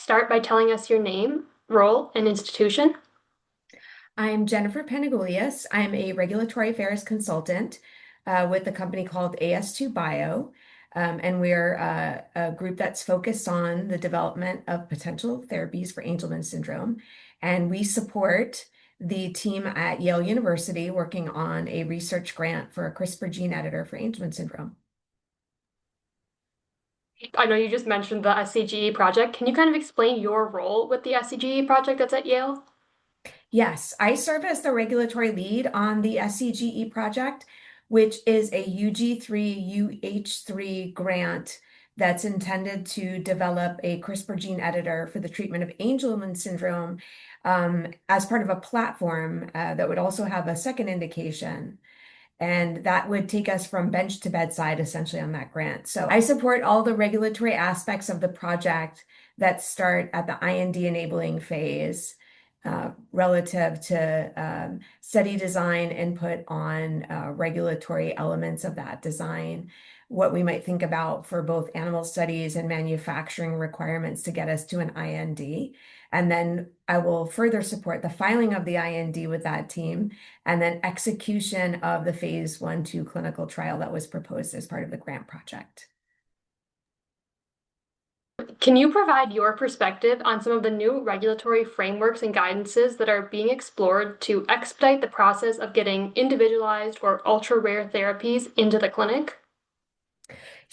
start by telling us your name, role, and institution? I'm Jennifer Panagoulias. I'm a regulatory affairs consultant with a company called AS2 Bio. And we're a group that's focused on the development of potential therapies for Angelman syndrome. And we support the team at Yale University working on a research grant for a CRISPR gene editor for Angelman syndrome. I know you just mentioned the SCGE project. Can you kind of explain your role with the SCGE project that's at Yale? Yes, I serve as the regulatory lead on the SCGE project, which is a UG3 UH3 grant that's intended to develop a CRISPR gene editor for the treatment of Angelman syndrome as part of a platform that would also have a second indication. And that would take us from bench to bedside essentially on that grant. So I support all the regulatory aspects of the project that start at the IND enabling phase relative to study design, input on regulatory elements of that design, what we might think about for both animal studies and manufacturing requirements to get us to an IND. And then I will further support the filing of the IND with that team and then execution of the phase 1/2 clinical trial that was proposed as part of the grant project. Can you provide your perspective on some of the new regulatory frameworks and guidances that are being explored to expedite the process of getting individualized or ultra-rare therapies into the clinic?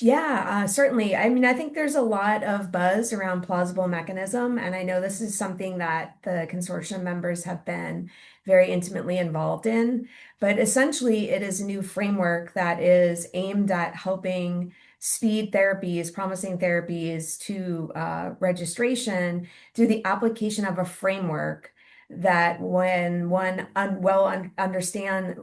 Yeah, certainly. I mean, I think there's a lot of buzz around plausible mechanism, and I know this is something that the consortium members have been very intimately involved in. But essentially, it is a new framework that is aimed at helping speed therapies, promising therapies to registration through the application of a framework that when one understands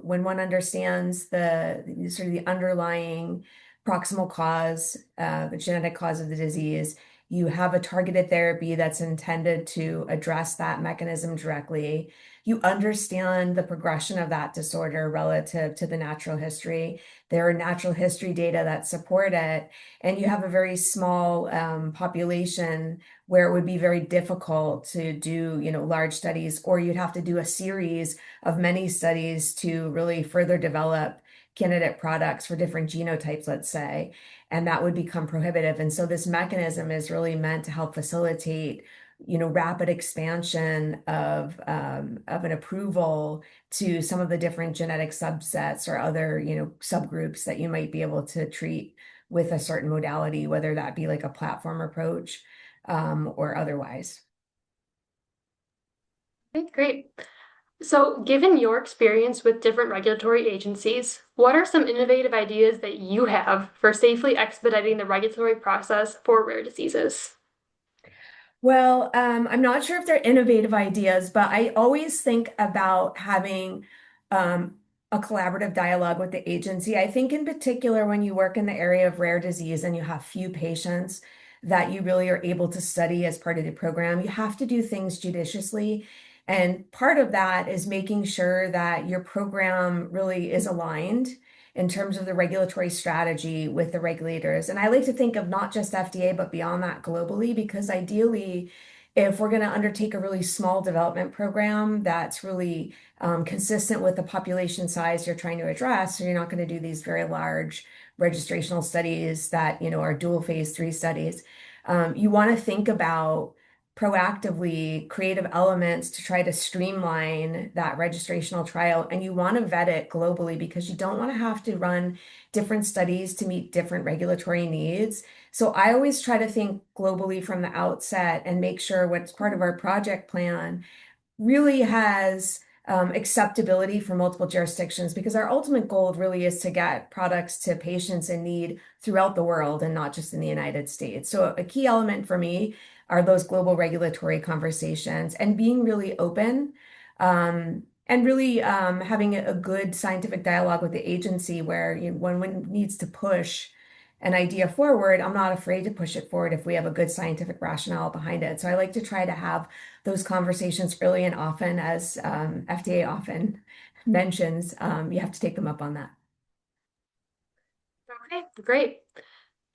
the sort of the underlying proximal cause, the genetic cause of the disease. You have a targeted therapy that's intended to address that mechanism directly. You understand the progression of that disorder relative to the natural history. There are natural history data that support it, and you have a very small population where it would be very difficult to do, large studies, or you'd have to do a series of many studies to really further develop candidate products for different genotypes, let's say, and that would become prohibitive. And so this mechanism is really meant to help facilitate, rapid expansion of an approval to some of the different genetic subsets or other, subgroups that you might be able to treat with a certain modality, whether that be like a platform approach or otherwise. Okay, great. So, given your experience with different regulatory agencies, what are some innovative ideas that you have for safely expediting the regulatory process for rare diseases? Well, I'm not sure if they're innovative ideas, but I always think about having a collaborative dialogue with the agency. I think in particular when you work in the area of rare disease and you have few patients that you really are able to study as part of the program, you have to do things judiciously. And part of that is making sure that your program really is aligned in terms of the regulatory strategy with the regulators. And I like to think of not just FDA, but beyond that globally, because ideally, if we're going to undertake a really small development program that's really consistent with the population size you're trying to address, so you're not going to do these very large registrational studies that, are dual phase 3 studies. You want to think about proactively creative elements to try to streamline that registrational trial. And you want to vet it globally because you don't want to have to run different studies to meet different regulatory needs. So I always try to think globally from the outset and make sure what's part of our project plan really has acceptability for multiple jurisdictions because our ultimate goal really is to get products to patients in need throughout the world and not just in the United States. So a key element for me are those global regulatory conversations and being really open and really having a good scientific dialogue with the agency where when one needs to push an idea forward, I'm not afraid to push it forward if we have a good scientific rationale behind it. So I like to try to have those conversations early and often, as FDA often mentions. You have to take them up on that. Okay, great.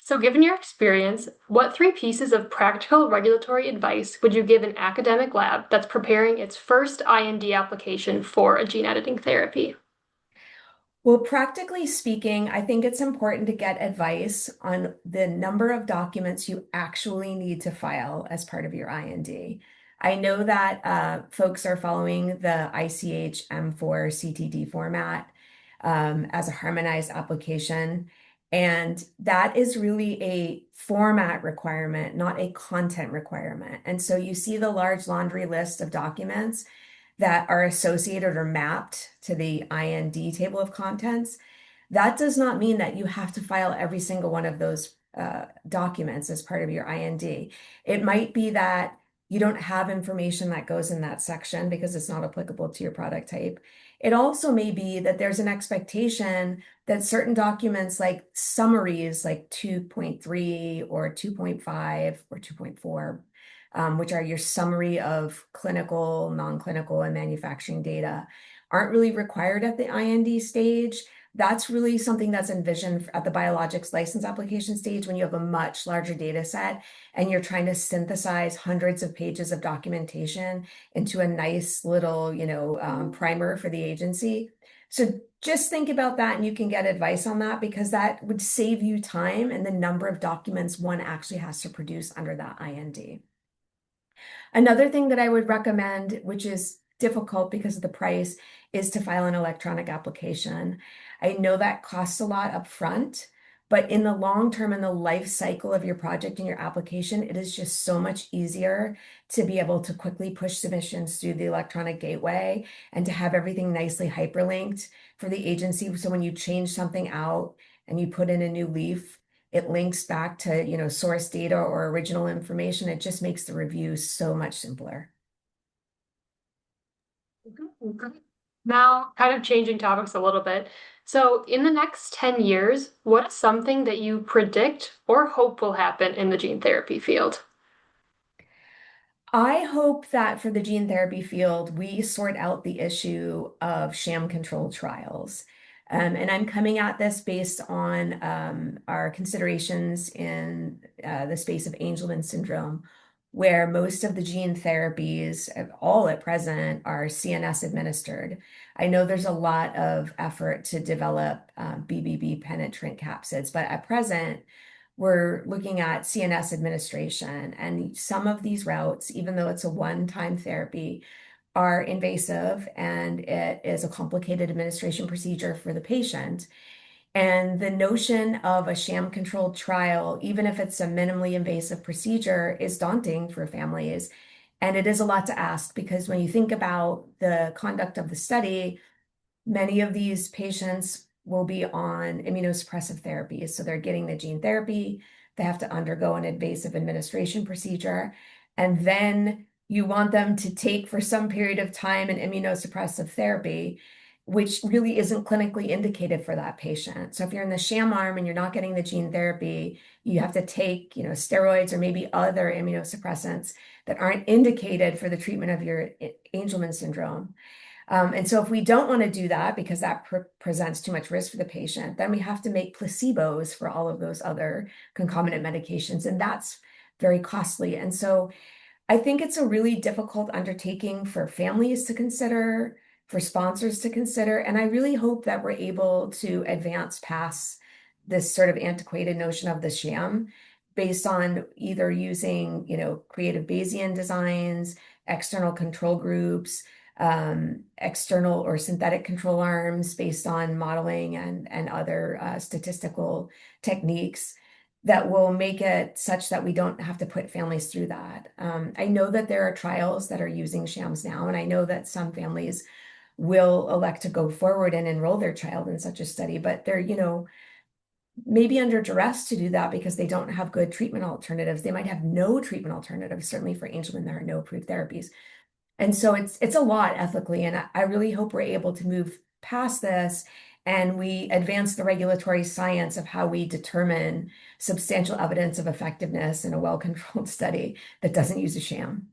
So, given your experience, what three pieces of practical regulatory advice would you give an academic lab that's preparing its first IND application for a gene editing therapy? Well, practically speaking, I think it's important to get advice on the number of documents you actually need to file as part of your IND. I know that folks are following the ICH M4 CTD format as a harmonized application. And that is really a format requirement, not a content requirement. And so you see the large laundry list of documents that are associated or mapped to the IND table of contents. That does not mean that you have to file every single one of those documents as part of your IND. It might be that you don't have information that goes in that section because it's not applicable to your product type. It also may be that there's an expectation that certain documents like summaries like 2.3 or 2.5 or 2.4, which are your summary of clinical, non-clinical, and manufacturing data, aren't really required at the IND stage. That's really something that's envisioned at the biologics license application stage when you have a much larger data set and you're trying to synthesize hundreds of pages of documentation into a nice little, primer for the agency. So just think about that and you can get advice on that because that would save you time and the number of documents one actually has to produce under that IND. Another thing that I would recommend, which is difficult because of the price, is to file an electronic application. I know that costs a lot up front, but in the long term, in the life cycle of your project and your application, it is just so much easier to be able to quickly push submissions through the electronic gateway and to have everything nicely hyperlinked for the agency. So when you change something out and you put in a new leaf, it links back to, source data or original information. It just makes the review so much simpler. Mhm. Now, kind of changing topics a little bit. So, in the next 10 years, what is something that you predict or hope will happen in the gene therapy field? I hope that for the gene therapy field, we sort out the issue of sham controlled trials. And I'm coming at this based on our considerations in the space of Angelman syndrome, where most of the gene therapies, all at present, are CNS administered. I know there's a lot of effort to develop BBB penetrant capsids, but at present, we're looking at CNS administration. And some of these routes, even though it's a one-time therapy, are invasive and it is a complicated administration procedure for the patient. And the notion of a sham-controlled trial, even if it's a minimally invasive procedure, is daunting for families. And it is a lot to ask because when you think about the conduct of the study, many of these patients will be on immunosuppressive therapies. So they're getting the gene therapy, they have to undergo an invasive administration procedure, and then you want them to take for some period of time an immunosuppressive therapy, which really isn't clinically indicated for that patient. So if you're in the sham arm and you're not getting the gene therapy, you have to take, steroids or maybe other immunosuppressants that aren't indicated for the treatment of your Angelman syndrome. And so if we don't want to do that because that presents too much risk for the patient, then we have to make placebos for all of those other concomitant medications, and that's very costly. And so I think it's a really difficult undertaking for families to consider, for sponsors to consider, and I really hope that we're able to advance past this sort of antiquated notion of the sham based on either using, creative Bayesian designs, external control groups, external or synthetic control arms based on modeling and other statistical techniques that will make it such that we don't have to put families through that. I know that there are trials that are using shams now, and I know that some families will elect to go forward and enroll their child in such a study, but they're, maybe under duress to do that because they don't have good treatment alternatives. They might have no treatment alternatives. Certainly for Angelman, there are no approved therapies. And so it's a lot ethically, and I really hope we're able to move past this and we advance the regulatory science of how we determine substantial evidence of effectiveness in a well-controlled study that doesn't use a sham.